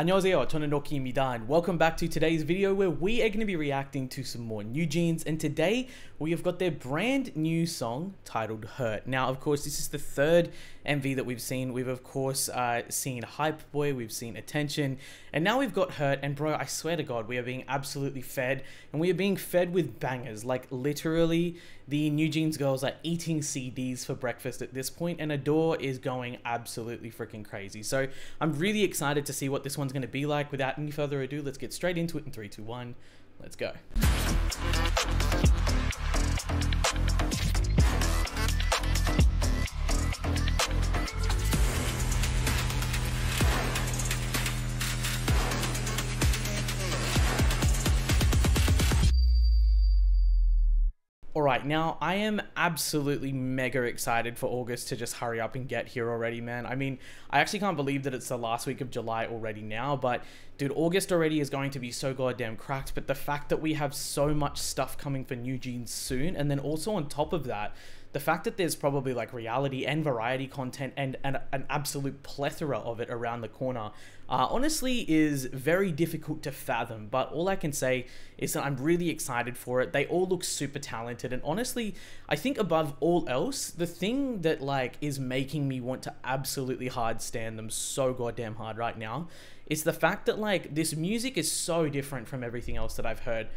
안녕하세요, 저는 Roki입니다, and welcome back to today's video where we are going to be reacting to some more NewJeans, and today we have got their brand new song titled Hurt. Now, of course, this is the third MV that we've seen. We've, of course, seen HYBE Boy, we've seen Attention, and now we've got Hurt, and bro, I swear to God, we are being absolutely fed, and we are being fed with bangers. Like, literally, the NewJeans girls are eating CDs for breakfast at this point, and ADOR is going absolutely freaking crazy. So, I'm really excited to see what this one's going to be like. Without any further ado, let's get straight into it in 3, 2, 1. Let's go. Alright, now I am absolutely mega excited for August to just hurry up and get here already, man. I mean, I actually can't believe that it's the last week of July already now, but dude, August already is going to be so goddamn cracked. But the fact that we have so much stuff coming for NewJeans soon, and then also on top of that, the fact that there's probably like reality and variety content and an absolute plethora of it around the corner, honestly is very difficult to fathom. But all I can say is that I'm really excited for it. They all look super talented, and honestly, I think above all else, the thing that like is making me want to absolutely hard stand them so goddamn hard right now is the fact that like this music is so different from everything else that I've heard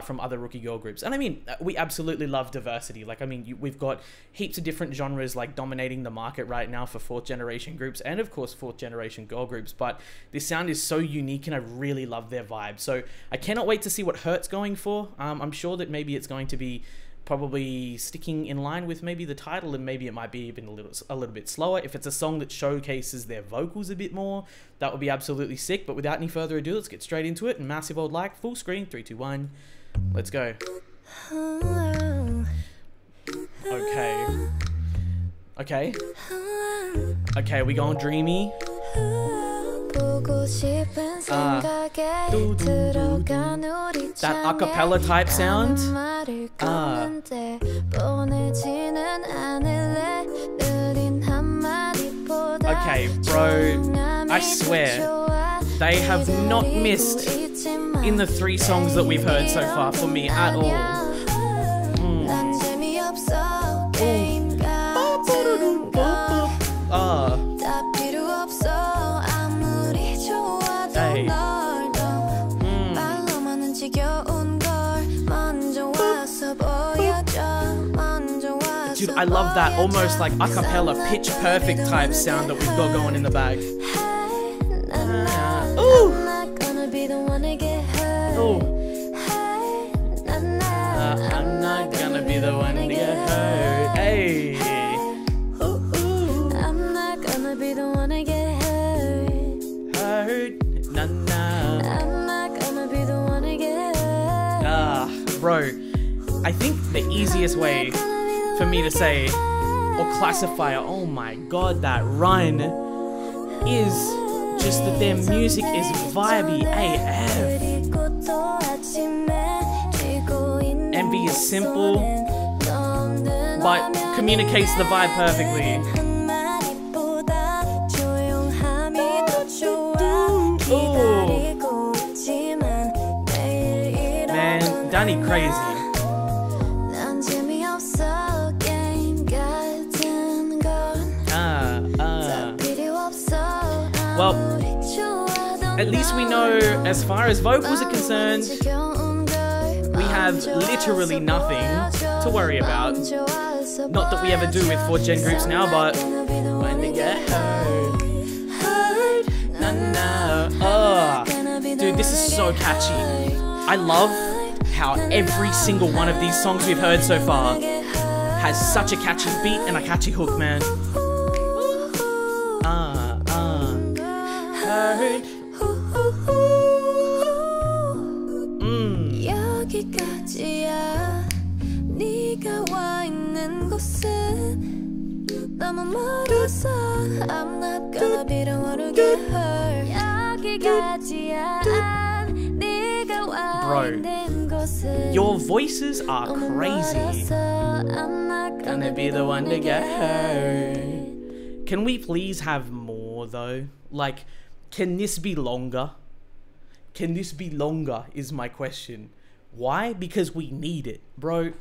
from other rookie girl groups. And I mean, we absolutely love diversity. Like, I mean, we've got heaps of different genres like dominating the market right now for 4th generation groups and of course 4th generation girl groups, but this sound is so unique and I really love their vibe. So I cannot wait to see what Hurt's going for. I'm sure that maybe it's going to be probably sticking in line with maybe the title, and maybe it might be even a little bit slower. If it's a song that showcases their vocals a bit more, that would be absolutely sick. But without any further ado, let's get straight into it. And massive old like, full screen, 3, 2, 1, let's go. Okay, we going dreamy. That acapella type sound. Okay, bro, I swear they have not missed in the 3 songs that we've heard so far for me at all. Dude, I love that almost like a cappella pitch perfect type sound that we've got going in the bag. Ooh. I'm not gonna be the one to get hurt. Hey. I'm not gonna be the one to get hurt. Hurt. Nah, nah. I'm not gonna be the one to get hurt. Bro, I think the easiest way for me to say or classify, oh my god, that run is just that their music is vibey AF. MV is simple but communicates the vibe perfectly. Ooh. Man, Danny crazy. Well, at least we know, as far as vocals are concerned, we have literally nothing to worry about. Not that we ever do with 4th gen groups now, but when they get hurt, nah, nah. Oh, dude, this is so catchy. I love how every single one of these songs we've heard so far has such a catchy beat and a catchy hook, man. 여기까지야. 네가 와 있는 곳은 너무 멀어서 I'm not gonna be the one to get hurt. 여기까지야. 네가 와 있는 곳은 your voices are crazy. I'm not gonna be the one to get hurt. Can we please have more though? Like, Can this be longer? Can this be longer is my question. Why? Because we need it, bro.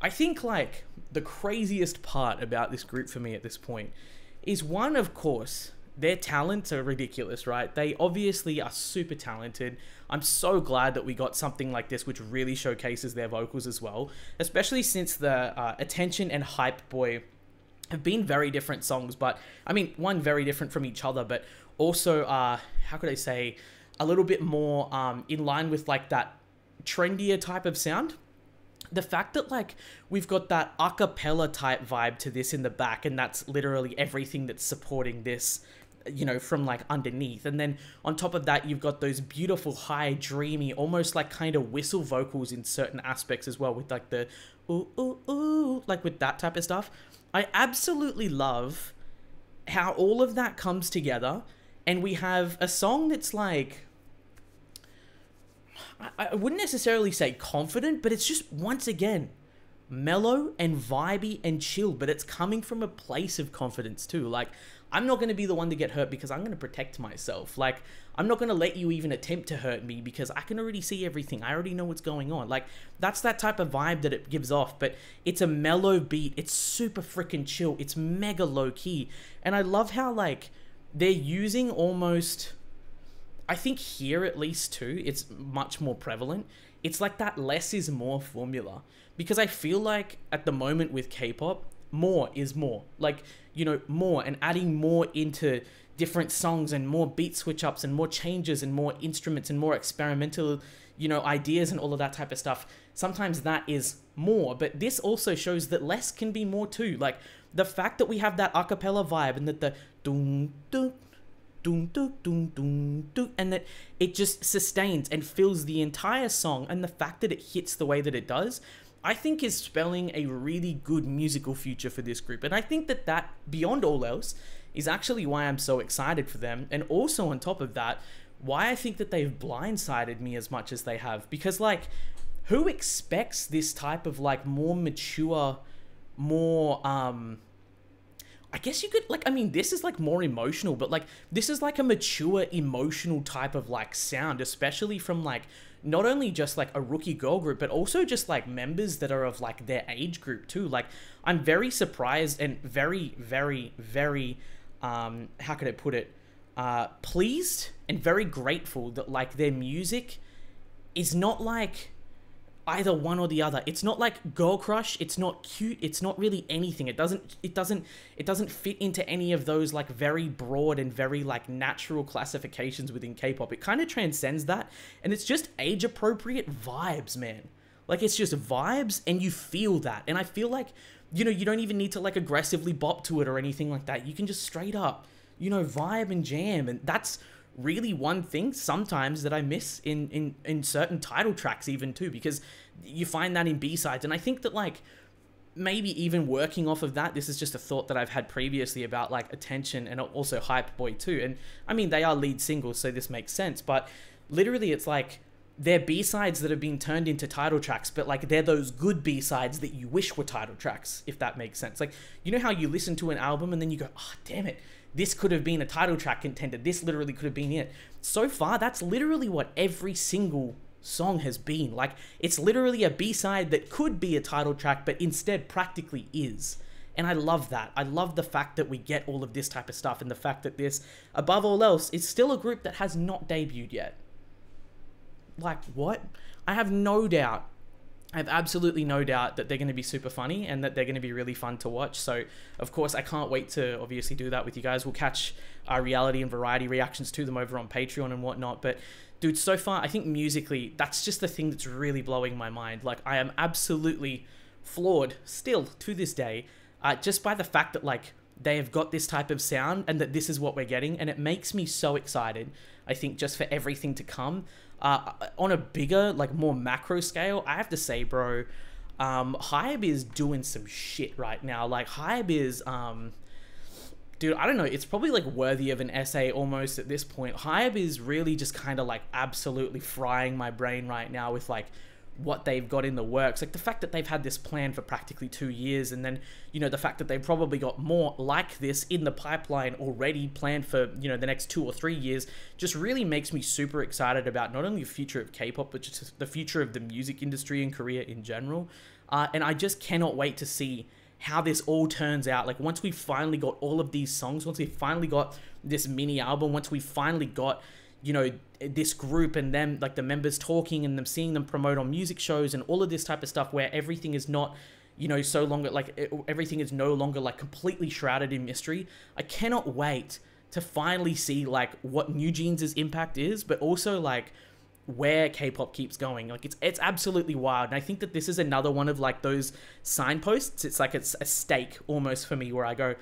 I think like the craziest part about this group for me at this point is one, of course, their talents are ridiculous, right? They obviously are super talented. I'm so glad that we got something like this, which really showcases their vocals as well, especially since the Attention and Hype Boy have been very different songs, but I mean, one, very different from each other, but also, how could I say, a little bit more in line with like that trendier type of sound. The fact that like we've got that a cappella type vibe to this in the back, and that's literally everything that's supporting this, you know, from like underneath. And then on top of that, you've got those beautiful high, dreamy, almost like kind of whistle vocals in certain aspects as well, with like the ooh, ooh, ooh, like with that type of stuff. I absolutely love how all of that comes together, and we have a song that's like, I wouldn't necessarily say confident, but it's just, once again, mellow and vibey and chill, but it's coming from a place of confidence too. Like, I'm not going to be the one to get hurt because I'm going to protect myself. Like, I'm not going to let you even attempt to hurt me because I can already see everything. I already know what's going on. Like, that's that type of vibe that it gives off, but it's a mellow beat. It's super freaking chill. It's mega low key. And I love how, like, they're using almost, I think here at least too, it's much more prevalent. It's like that less is more formula, because I feel like at the moment with K-pop, more is more. Like, you know, more, and adding more into different songs and more beat switch ups and more changes and more instruments and more experimental, you know, ideas and all of that type of stuff. Sometimes that is more, but this also shows that less can be more too. Like, the fact that we have that a cappella vibe, and that the dun dun dun dun dun dun dun, and that it just sustains and fills the entire song, and the fact that it hits the way that it does, I think is spelling a really good musical future for this group. And I think that that, beyond all else, is actually why I'm so excited for them. And also on top of that, why I think that they've blindsided me as much as they have. Because like, who expects this type of like more mature, more I guess you could, like, I mean, this is like more emotional, but like, this is like a mature, emotional type of like sound, especially from like, not only just like a rookie girl group, but also just like members that are of like their age group too. Like, I'm very surprised and very, very, very, how could I put it? Pleased and very grateful that like their music is not like either one or the other. It's not like girl crush, it's not cute, it's not really anything. It doesn't fit into any of those like very broad and very like natural classifications within K-pop. It kind of transcends that, and it's just age appropriate vibes, man. Like, it's just vibes, and you feel that. And I feel like, you know, you don't even need to like aggressively bop to it or anything like that. You can just straight up, you know, vibe and jam. And that's really one thing sometimes that I miss in certain title tracks even too, because you find that in B-sides. And I think that like, maybe even working off of that, this is just a thought that I've had previously about like Attention and also Hype Boy too. And I mean, they are lead singles, so this makes sense, but literally it's like, they're B-sides that have been turned into title tracks, but like, they're those good B-sides that you wish were title tracks, if that makes sense. Like, you know how you listen to an album and then you go, oh, damn it, this could have been a title track contender. This literally could have been it. So far, that's literally what every single song has been. Like, it's literally a B-side that could be a title track, but instead practically is. And I love that. I love the fact that we get all of this type of stuff, and the fact that this, above all else, is still a group that has not debuted yet. Like, what? I have no doubt. I have absolutely no doubt that they're going to be super funny and that they're going to be really fun to watch. So, of course, I can't wait to obviously do that with you guys. We'll catch our reality and variety reactions to them over on Patreon and whatnot. But, dude, so far, I think musically, that's just the thing that's really blowing my mind. Like, I am absolutely floored still to this day, just by the fact that, like, they have got this type of sound and that this is what we're getting. And it makes me so excited, I think, just for everything to come. On a bigger, like, more macro scale, I have to say, bro, HYBE is doing some shit right now. Like, HYBE is, dude, I don't know, it's probably, like, worthy of an essay almost at this point. HYBE is really just kind of, like, absolutely frying my brain right now with, like, what they've got in the works. Like the fact that they've had this plan for practically 2 years, and then, you know, the fact that they've probably got more like this in the pipeline already planned for, you know, the next 2 or 3 years, just really makes me super excited about not only the future of K-pop, but just the future of the music industry in Korea in general. And I just cannot wait to see how this all turns out. Like once we finally got all of these songs, once we finally got this mini album, once we finally got, you know, this group and them, like the members talking and them seeing them promote on music shows and all of this type of stuff, where everything is not, you know, so longer, like everything is no longer like completely shrouded in mystery. I cannot wait to finally see like what NewJeans' impact is, but also like where K-pop keeps going. Like it's absolutely wild. And I think that this is another one of like those signposts. It's like it's a stake almost for me, where I go,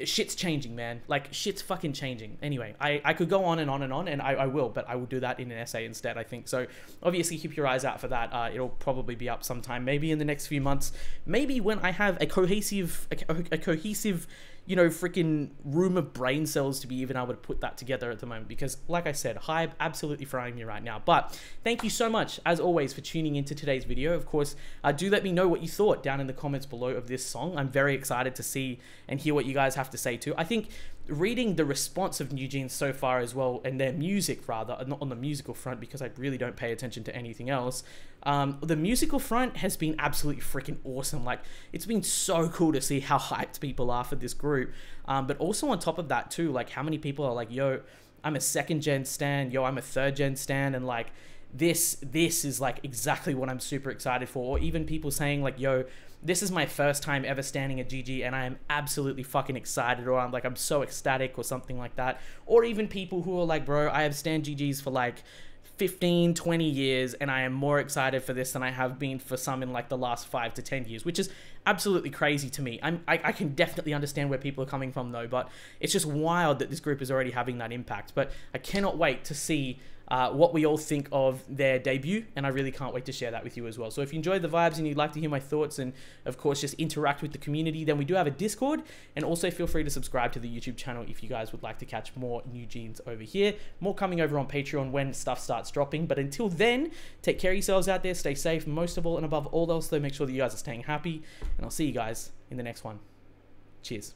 shit's changing, man. Like shit's fucking changing. Anyway, I could go on and on and on, and I will, but I will do that in an essay instead, I think. So obviously keep your eyes out for that. It'll probably be up sometime, maybe in the next few months, maybe when I have a cohesive, you know, freaking room of brain cells to be even able to put that together at the moment, because like I said, HYBE absolutely frying me right now. But thank you so much as always for tuning into today's video. Of course, do let me know what you thought down in the comments below of this song. I'm very excited to see and hear what you guys have to say too. I think reading the response of NewJeans so far as well, and their music rather, not on the musical front because I really don't pay attention to anything else, the musical front has been absolutely freaking awesome. Like it's been so cool to see how hyped people are for this group, but also on top of that too, like how many people are like, yo, I'm a 2nd gen stan, yo, I'm a 3rd gen stan, and like this is like exactly what I'm super excited for. Or even people saying like, yo, this is my first time ever standing a GG and I am absolutely fucking excited, or I'm so ecstatic or something like that. Or even people who are like, bro, I have stan GGs for like 15, 20 years and I am more excited for this than I have been for some in like the last 5 to 10 years, which is absolutely crazy to me. I can definitely understand where people are coming from though, but it's just wild that this group is already having that impact. But I cannot wait to see what we all think of their debut, and I really can't wait to share that with you as well. So if you enjoyed the vibes and you'd like to hear my thoughts and of course just interact with the community, then we do have a Discord, and also feel free to subscribe to the YouTube channel if you guys would like to catch more NewJeans over here. More coming over on Patreon when stuff starts dropping, but until then, take care of yourselves out there, stay safe, most of all and above all else though, make sure that you guys are staying happy, and I'll see you guys in the next one. Cheers.